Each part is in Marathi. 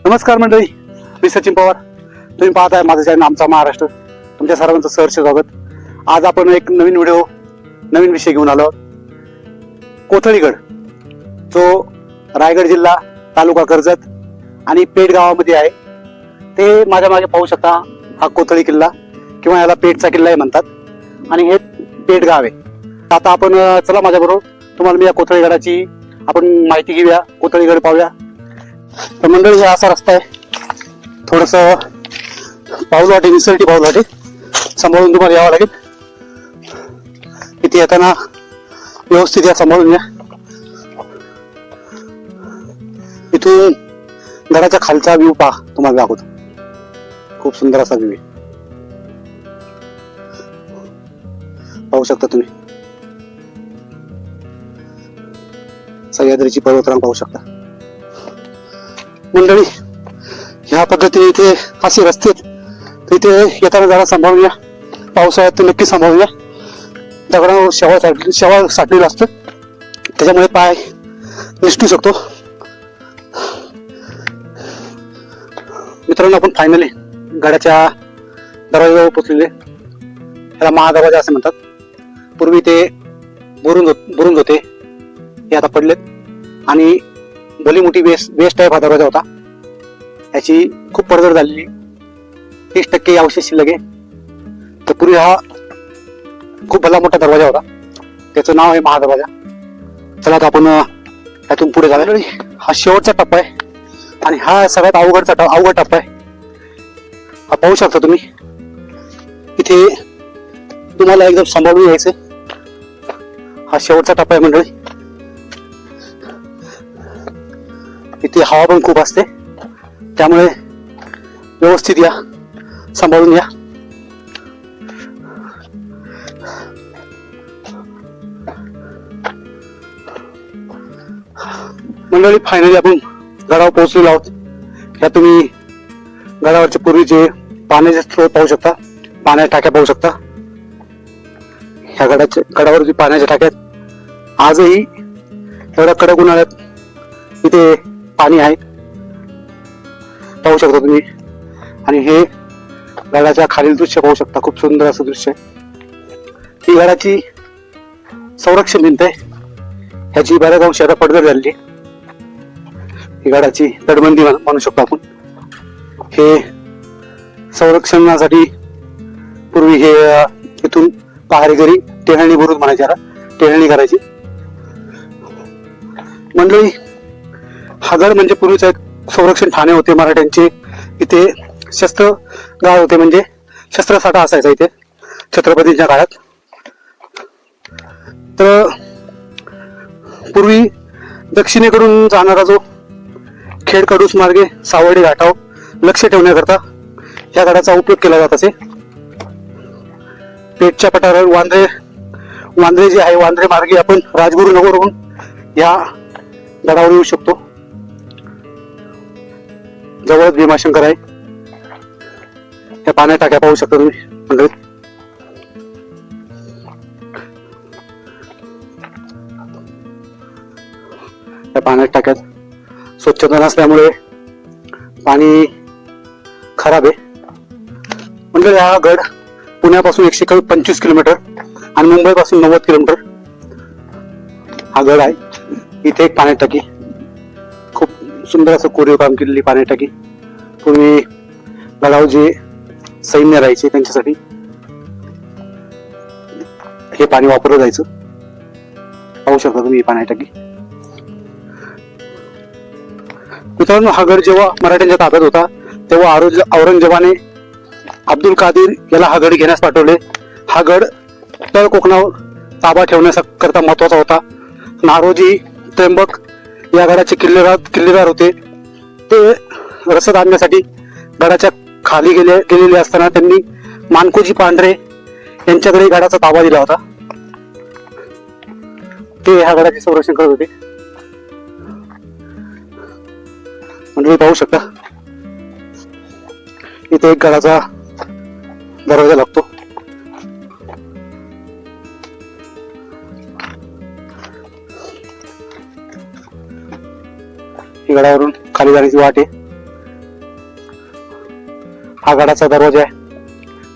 नमस्कार मंडळी, मी सचिन पवार. तुम्ही पाहताय माझं चॅनल आमचा महाराष्ट्र. तुमच्या सर्वांचं सहर्ष स्वागत. आज आपण एक नवीन विषय घेऊन आलो. कोथळीगड, जो रायगड जिल्हा, तालुका कर्जत आणि पेठ गावामध्ये आहे. ते माझ्या मागे पाहू शकता. हा कोथळी किल्ला किंवा याला पेठचा किल्ला म्हणतात आणि हे पेठ गाव आहे. आता आपण चला माझ्याबरोबर तुम्हाला मी या कोथळीगडाची आपण माहिती घेऊया, कोथळीगड पाहूया. तर मंडळी, हे असा रस्ता आहे. थोडस पाऊल वाटे, निसर्टी पाऊल वाटे सांभाळून तुम्हाला यावं लागेल. इथे येताना व्यवस्थित या, सांभाळून या. इथून गडाच्या खालचा व्ह्यू पहा, तुम्हाला दाखवतो. खूप सुंदर असा व्ह्यू आहे, पाहू शकता तुम्ही. सह्याद्रीची पर्वतरांग पाहू शकता मंडळी. ह्या पद्धतीने इथे असे रस्ते आहेत, तर इथे येताना जरा सांभाळून या. पावसाळ्यात तर नक्की सांभाळून या. दगडावर शेवाळ साठलेलं असतं, त्याच्यामुळे पाय निसटू शकतो. मित्रांनो, आपण फायनली गडाच्या दरवाजाजवळ पोचलेले. याला महादरवाजा असे म्हणतात. पूर्वी ते बुरुंज होते, हे आता पडलेत आणि भली मोठी वेस्ट टाईप हा दरवाजा होता. याची खूप पडझड झालेली, 30% अवशेष शिल्लक आहे. तर पूर्वी हा खूप भला मोठा दरवाजा होता, त्याचं नाव आहे महादरवाजा. चला आता आपण त्यातून पुढे जाऊया. हा शेवटचा टप्पा आहे आणि हा सगळ्यात अवघड टप्पा आहे. हा पाहू शकता तुम्ही. इथे तुम्हाला एकदम सांभाळून यायचं. हा शेवटचा टप्पा आहे मंडळी. इथे हवा पण खूप असते, त्यामुळे व्यवस्थित या, सांभाळून या. मंडळी, फायनली आपण गडावर पोहोचलेलो आहोत. ह्या तुम्ही गडावरचे पूर्वीचे पाण्याचे स्रोत पाहू शकता, पाण्याच्या टाक्या पाहू शकता. ह्या गडावरती पाण्याच्या टाक्यात आजही एवढ्या कडक उन्हाळ्यात इथे पाणी आहे, पाहू शकता तुम्ही. आणि हे गडाच्या खालील दृश्य पाहू शकता, खूप सुंदर असं दृश्य आहे. ही गडाची संरक्षण भिंत आहे. ह्याची बऱ्याच अंशी आता पडझड झालेली. ही गडाची तटबंदी म्हणू शकतो आपण. हे संरक्षणासाठी पूर्वी हे इथून पहारेकरी टेहळणी बुरुज म्हणायचे, टेहळणी करायची. मंडळी, हा गड म्हणजे पूर्वीचा एक संरक्षण ठाणे होते मराठ्यांचे. इथे शस्त्र गाळ होते, म्हणजे शस्त्रसाठा असायचा इथे छत्रपतींच्या काळात. तर पूर्वी दक्षिणेकडून जाणारा जो खेड कडूस मार्गे सावर्डे घाटावर लक्ष ठेवण्याकरता या गडाचा उपयोग केला जात असे. पेठच्या पठारावर वांद्रे जे आहे, वांद्रे मार्गे आपण राजगुरुनगरहून या गडावर येऊ शकतो. जवळच भीमाशंकर आहे. या पाण्या टाक्या पाहू शकता तुम्ही मंडळी. या पाण्याच्या टाक्यात स्वच्छता नसल्यामुळे पाणी खराब आहे. म्हणजे हा गड पुण्यापासून 125 किलोमीटर आणि मुंबई पासून 90 किलोमीटर हा गड आहे. इथे एक पाण्याची टाकी, खूप सुंदर असं कोरीव काम केलेली पाण्याची टाकी. पूर्वी गडावर जे सैन्य राहायचे त्यांच्यासाठी हे पाणी वापरलं जायचं. पाहू शकता तुम्ही ही पाण्याची टाकी. मित्रांनो, हा गड जेव्हा मराठ्यांच्या ताब्यात होता तेव्हा औरंगजेबाने अब्दुल कादिर याला हा गड घेण्यास पाठवले. हा गड तळ कोकणावर ताबा ठेवण्याकरता महत्वाचा होता. नारोजी त्र्यंबक या गडाचे किल्लेदार होते. ते रसद आणण्यासाठी गडाच्या खाली गेलेले असताना त्यांनी मानकोजी पांढरे यांच्याकडे गडाचा ताबा दिला होता. ते ह्या गडाचे संरक्षण करत होते. म्हणजे पाहू शकता इथे एक गडाचा दरवाजा लागतो. ही गडावरून खाली जाण्याची वाट आहे. हा गडाचा दरवाजा आहे.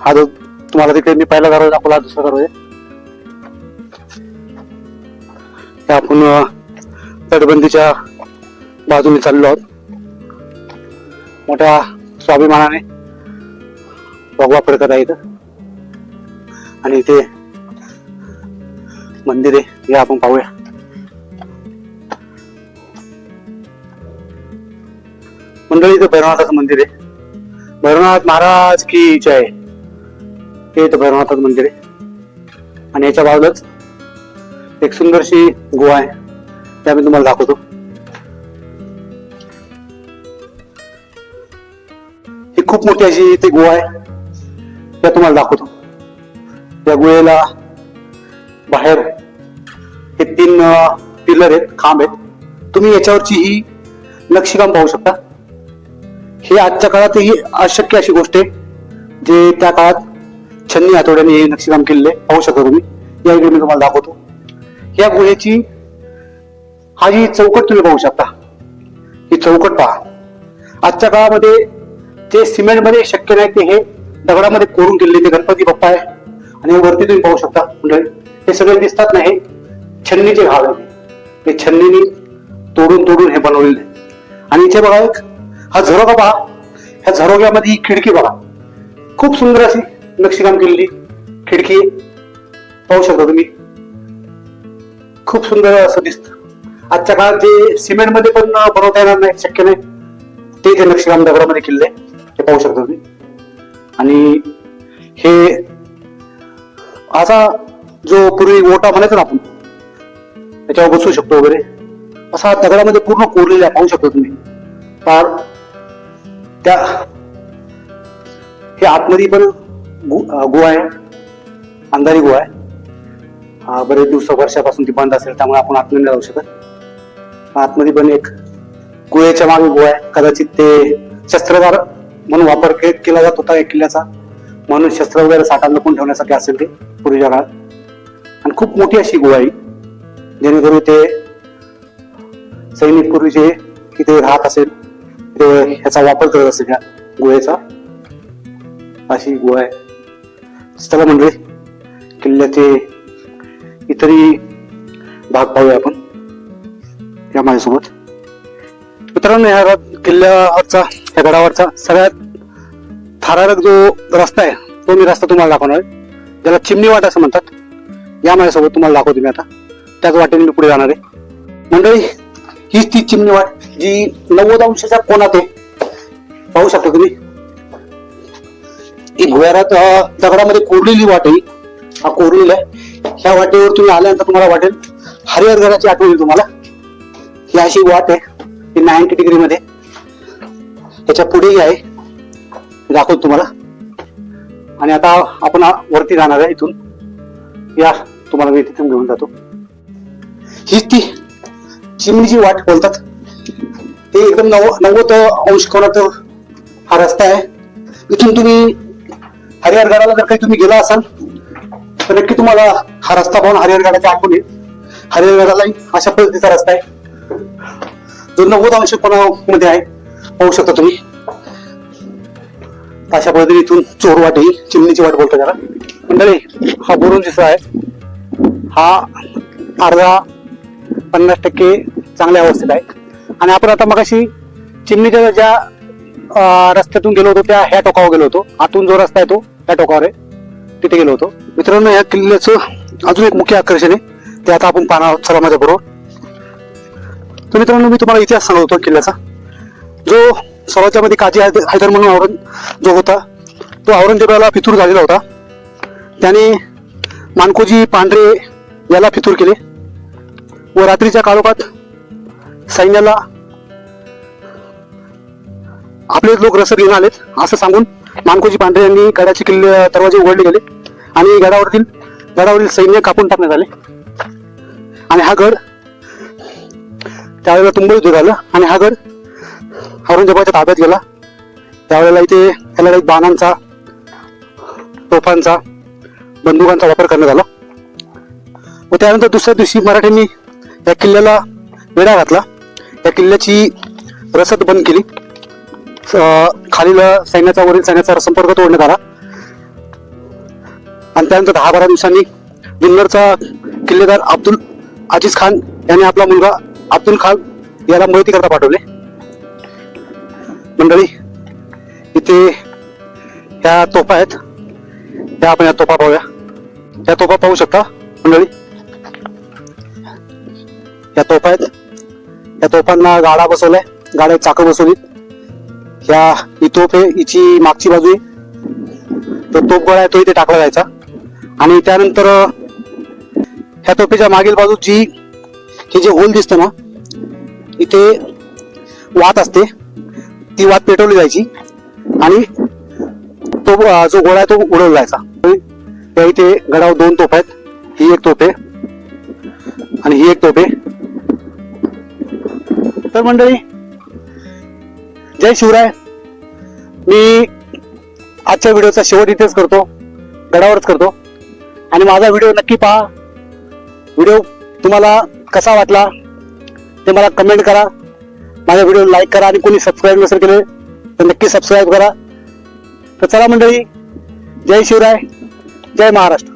हा जो तुम्हाला तिकडे मी पहिला दरवाजा दाखवला, दुसरा दरवाजा. आपण तटबंदीच्या बाजूने चाललो आहोत. मोठ्या स्वाभिमानाने भगवा फडकत आहे इथं. आणि इथे मंदिर आहे, हे आपण पाहूया. मंडळी, इथं भैरवनाथाचं मंदिर आहे. भैरवनाथ महाराज की जय. हे इथं भैरवनाथाचं मंदिर आहे. आणि याच्या बाजूलाच एक सुंदरशी गुहा आहे, त्या मी तुम्हाला दाखवतो. ही खूप मोठी अशी इथे गुहा आहे, त्या तुम्हाला दाखवतो. या गुहेला बाहेर हे 3 पिलर आहेत, खांब आहेत. तुम्ही याच्यावरची ही नक्षीकाम पाहू शकता. हे आजच्या काळात ही अशक्य अशी गोष्ट आहे, जे त्या काळात छन्नी हातोड्याने हे नक्षीकाम केलेले पाहू शकता तुम्ही. या इकडे मी तुम्हाला दाखवतो. या गुहेची हा जी चौकट तुम्ही पाहू शकता, ही चौकट पहा. आजच्या काळामध्ये जे सिमेंटमध्ये शक्य नाही ते हे दगडामध्ये कोरून केलेले ते गणपती बाप्पा आहे. आणि वरती तुम्ही पाहू शकता मंडळी, हे सगळे दिसतात ना, हे छन्नीचे घाव आहेत. हे छन्नीने तोडून तोडून हे बनवलेले. आणि इथे बघा एक हा झरोका पहा. ह्या झरोक्यामध्ये ही खिडकी बघा, खूप सुंदर अशी नक्षीकाम केलेली खिडकी पाहू शकता तुम्ही. खूप सुंदर असं दिसत. आजच्या काळात जे सिमेंटमध्ये पण बनवता येणार नाही, शक्य नाही, ते नक्षीकाम दगडामध्ये केलेले ते पाहू शकता तुम्ही. आणि हे असा जो पूर्वी ओटा म्हणायचो ना आपण, त्याच्यावर बसू शकतो वगैरे, असा दगडामध्ये पूर्ण कोरलेला आहे, पाहू शकता तुम्ही. फार त्या हे आतमध्ये पण गुहा आहे, अंधारी गुहा आहे. बरेच वर्षापासून ती बंद असेल, त्यामुळे आपण आतमध्ये जाऊ शकत. आतमध्ये पण एक गुहेच्या मागे गुहा आहे. कदाचित ते शस्त्रधार म्हणून वापर केला जात होता या किल्ल्याचा, म्हणून शस्त्र वगैरे साठा लपून ठेवण्यासाठी असेल ते पूर्वीच्या काळात. आणि खूप मोठी अशी गुहा आहे, जेणेकरून ते सैनिक पूर्वीचे तिथे राहत असेल ते ह्याचा वापर करत असेल या गुहेचा. अशी गुहा आहे. चला मंडळी, किल्ल्याचे इतरही भाग पाहूया आपण या माझ्यासोबत. मित्रांनो, ह्या किल्ल्यावरचा, या गडावरचा सगळ्यात थरारक जो रस्ता आहे, तो मी रस्ता तुम्हाला दाखवणार आहे, ज्याला चिमणी वाट असं म्हणतात. या माझ्यासोबत तुम्हाला दाखवतो मी आता. त्याच वाटेने मी पुढे जाणार आहे. मंडळी, हीच ती चिमणी वाट जी 90 अंशाच्या कोनात आहे, पाहू शकता तुम्ही. ही भुयारात दगडामध्ये कोरलेली वाट आहे. हा कोरलेला आहे. ह्या वाटेवर तुम्ही आल्यानंतर तुम्हाला वाटेल हरिहरगडाची आठवण येईल तुम्हाला. ही अशी वाट आहे, ही 90 डिग्री मध्ये. त्याच्या पुढेही आहे, दाखवतो तुम्हाला. आणि आता आपण वरती जाणार आहे इथून. या, तुम्हाला मी तिथून घेऊन जातो. हीच ती चिमणीची वाट बोलतात. ते एकदम 90 अंश कोनात हा रस्ता आहे. इथून तुम्ही हरिहरगडाला जर काही तुम्ही गेला असाल तर नक्की तुम्हाला हा रस्ता पाहून हरिहरगडाची आठवण येईल. हरिहरगडालाही अशा पद्धतीचा रस्ता आहे, जो 90 अंश कोनामध्ये आहे, पाहू शकता तुम्ही. अशा पद्धतीने इथून चोरवाट ही चिमणीची वाट बोलतो त्याला. मंडळी, हा बोरून दिसत आहे, हा अर्धा 50% चांगल्या अवस्थेत आहे. आणि आपण आता मगाशी चिमणीच्या ज्या रस्त्यातून गेलो होतो त्या ह्या टोकावर गेलो होतो. आतून जो रस्ता आहे तो त्या टोकावर आहे, तिथे गेलो होतो. मित्रांनो, या किल्ल्याचं अजून एक मुख्य आकर्षण आहे, ते आता आपण पाहणार आहोत. चला माझ्या बरोबर. तर मित्रांनो, मी तुम्हाला इतिहास सांगत होतो किल्ल्याचा. जो स्वराज्या मध्ये काजी हैदर म्हणून जो होता, तो औरंगजेबाला फितूर झालेला होता. त्याने मानकोजी पांढरे याला फितूर केले व रात्रीच्या काळोखात सैन्याला आपले लोक रसद घेऊन आलेत असं सांगून मानकोजी पांढरे यांनी गडाचे किल्ले दरवाजे उघडले गेले आणि गडावरील सैन्य कापून टाकण्यात आले. आणि हा गड त्यावेळेला तुंबयुद्ध झालं आणि हा गड औरंगजेबाच्या ताब्यात गेला. त्यावेळेला इथे त्याला बाणांचा, तोफांचा, बंदुकांचा वापर करण्यात आला. व त्यानंतर दुसऱ्या दिवशी मराठ्यांनी या किल्ल्याला वेढा घातला. या किल्ल्याची रसद बंद केली खालील सैन्याचा वरील सैन्याचा संपर्क तोडण्यात आला आणि त्यानंतर 10-12 दिवसांनी जुन्नरचा किल्लेदार अब्दुल अजीज खान याने आपला मुलगा अब्दुल खान याला मदती करता पाठवले. मंडळी इथे ह्या तोफा आहेत, त्या आपण या तोफा पाहूया. या तोफा पाहू शकता मंडळी, या तोफा आहेत. या तोफांना गाडा बसवलाय, गाड्या चाकं बसवलीत. ही तोफ आहे, हिची मागची बाजू आहे, तो तोफ गोळा आहे तो इथे टाकला जायचा. आणि त्यानंतर ह्या तोफेच्या मागील बाजू हे जे होल दिसतं ना, इथे वात असते, ती वात पेटवली जायची आणि तो जो गोळा आहे तो उडवला जायचा. त्या इथे गडावर 2 तोफ आहेत, ही एक तोफ आहे आणि ही एक तोफ आहे. तर मंडळी, जय शिवराय. मी आजच्या व्हिडिओचा शेवट इथेच करतो, गडावरच करतो. आणि माझा व्हिडिओ नक्की पहा. व्हिडिओ तुम्हाला कसा वाटला ते मला कमेंट करा. माझ्या व्हिडिओ लाईक करा आणि कोणी सबस्क्राईब नसेल केले तर नक्की सबस्क्राईब करा. तर चला मंडळी, जय शिवराय, जय महाराष्ट्र.